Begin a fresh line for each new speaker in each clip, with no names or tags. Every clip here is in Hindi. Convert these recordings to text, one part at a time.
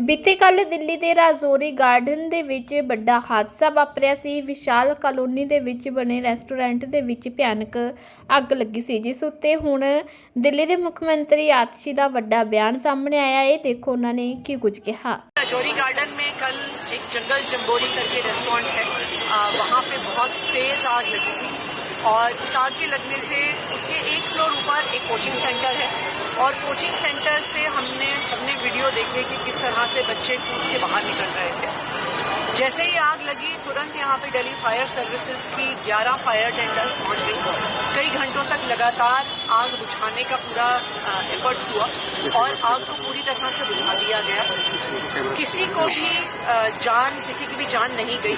ਬੀਤੇ ਕੱਲ੍ਹ ਦਿੱਲੀ ਦੇ ਰਾਜੌਰੀ ਗਾਰਡਨ ਦੇ ਵਿੱਚ ਵੱਡਾ ਹਾਦਸਾ ਵਾਪਰਿਆ ਸੀ। ਵਿਸ਼ਾਲ ਕਾਲੋਨੀ ਦੇ ਵਿੱਚ ਬਣੇ ਰੈਸਟੋਰੈਂਟ ਦੇ ਵਿੱਚ ਭਿਆਨਕ ਅੱਗ ਲੱਗੀ ਸੀ, ਜਿਸ ਉੱਤੇ ਹੁਣ ਦਿੱਲੀ ਦੇ ਮੁੱਖ ਮੰਤਰੀ ਆਤਸ਼ੀ ਦਾ ਵੱਡਾ ਬਿਆਨ ਸਾਹਮਣੇ आया है। देखो उन्होंने की कुछ कहा।
राजौरी गार्डन में कल एक जंगल जम्बोरी करके रेस्टोरेंट है, वहाँ पे बहुत तेज आग लगी थी और उस आग के लगने से उसके एक फ्लोर ऊपर एक कोचिंग सेंटर है और कोचिंग सेंटर से हमने सबने वीडियो देखे कि किस तरह से बच्चे कूद के बाहर निकल रहे थे। जैसे ही आग लगी तुरंत यहाँ पे दिल्ली फायर सर्विसेज की 11 फायर टेंडर्स पहुंच गई। कई घंटों तक लगातार आग बुझाने का पूरा एफर्ट हुआ और आग को पूरी तरह से बुझा दिया गया। किसी की भी जान नहीं गई।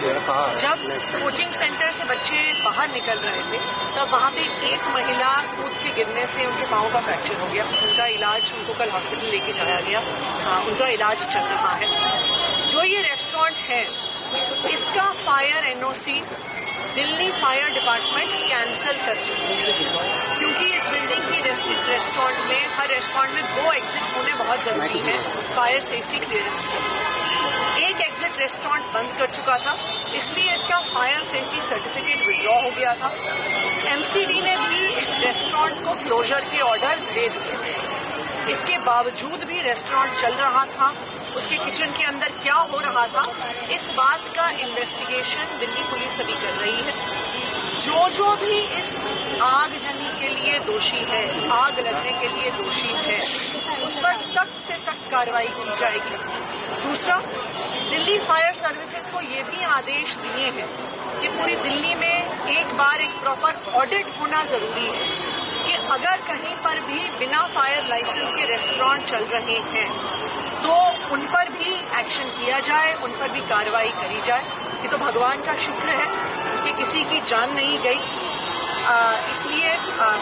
जब कोचिंग सेंटर से बच्चे बाहर निकल रहे थे तब वहाँ पे एक महिला कूद के गिरने से उनके पाँव का फ्रैक्चर हो गया। उनका इलाज, उनको कल हॉस्पिटल लेके जाया गया, उनका इलाज चल रहा है। जो ये रेस्टोरेंट है इसका fire NOC Delhi fire department cancel कर चुकी है, क्योंकि इस बिल्डिंग की इस रेस्टोरेंट में, हर रेस्टोरेंट में 2 एग्जिट होने बहुत जरूरी है फायर सेफ्टी क्लियरेंस के। एक एग्जिट रेस्टोरेंट बंद कर चुका था, इसलिए इसका फायर सेफ्टी सर्टिफिकेट विड्रॉ हो गया था। एमसीडी ने भी इस रेस्टोरेंट को क्लोजर के ऑर्डर दे दिए। इसके बावजूद भी रेस्टोरेंट चल रहा था। उसके किचन के अंदर क्या हो रहा था, इस बात का इन्वेस्टिगेशन दिल्ली पुलिस अभी कर रही है। जो भी इस आगजनी के लिए दोषी है, इस आग लगने के लिए दोषी है, उस पर सख्त से सख्त कार्रवाई की जाएगी। दूसरा, दिल्ली फायर सर्विसेज को ये भी आदेश दिए हैं कि पूरी दिल्ली में एक बार एक प्रॉपर ऑडिट होना जरूरी है कि अगर कहीं पर भी बिना फायर लाइसेंस के रेस्टोरेंट चल रहे हैं तो उन पर भी एक्शन किया जाए, उन पर भी कार्रवाई करी जाए। ये तो भगवान का शुक्र है कि किसी की जान नहीं गई। इसलिए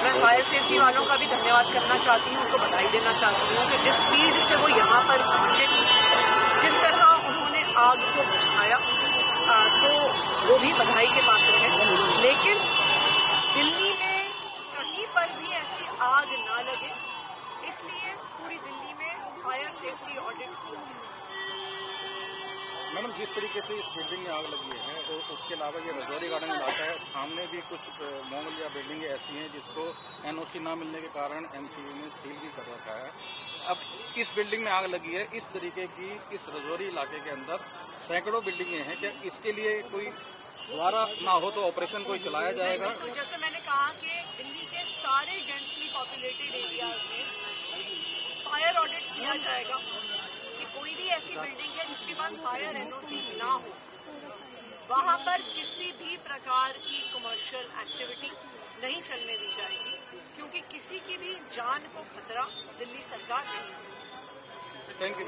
मैं फायर सेफ्टी वालों का भी धन्यवाद करना चाहती हूँ, उनको बधाई देना चाहती हूँ कि जिस स्पीड से वो यहाँ पर पहुंचे, जिस तरह उन्होंने आग को बुझाया, तो वो भी बधाई के पात्र हैं। लेकिन दिल्ली में कहीं पर भी ऐसी आग ना लगे, इसलिए पूरी दिल्ली में फायर सेफ्टी ऑडिट किया जाए।
मैडम, जिस तरीके से इस बिल्डिंग में आग लगी है तो उसके अलावा ये राजौरी गार्डन इलाका है, सामने भी कुछ मॉल या बिल्डिंगें ऐसी हैं जिसको एनओसी ना मिलने के कारण एमसीडी ने सील भी कर रखा है। अब इस बिल्डिंग में आग लगी है, इस तरीके की इस राजौरी इलाके के अंदर सैकड़ों बिल्डिंगें हैं, क्या इसके लिए कोई दोबारा ना हो तो ऑपरेशन कोई चलाया जाएगा?
तो जैसे मैंने कहा कि दिल्ली के सारे डेंसली पॉपुलेटेड एरियाज में फायर ऑडिट किया जाएगा कि कोई भी ऐसी बिल्डिंग है जिसके पास फायर एनओसी ना हो, वहां पर किसी भी प्रकार की कमर्शियल एक्टिविटी नहीं चलने दी जाएगी, क्योंकि किसी की भी जान को खतरा दिल्ली सरकार नहीं।
Thank you.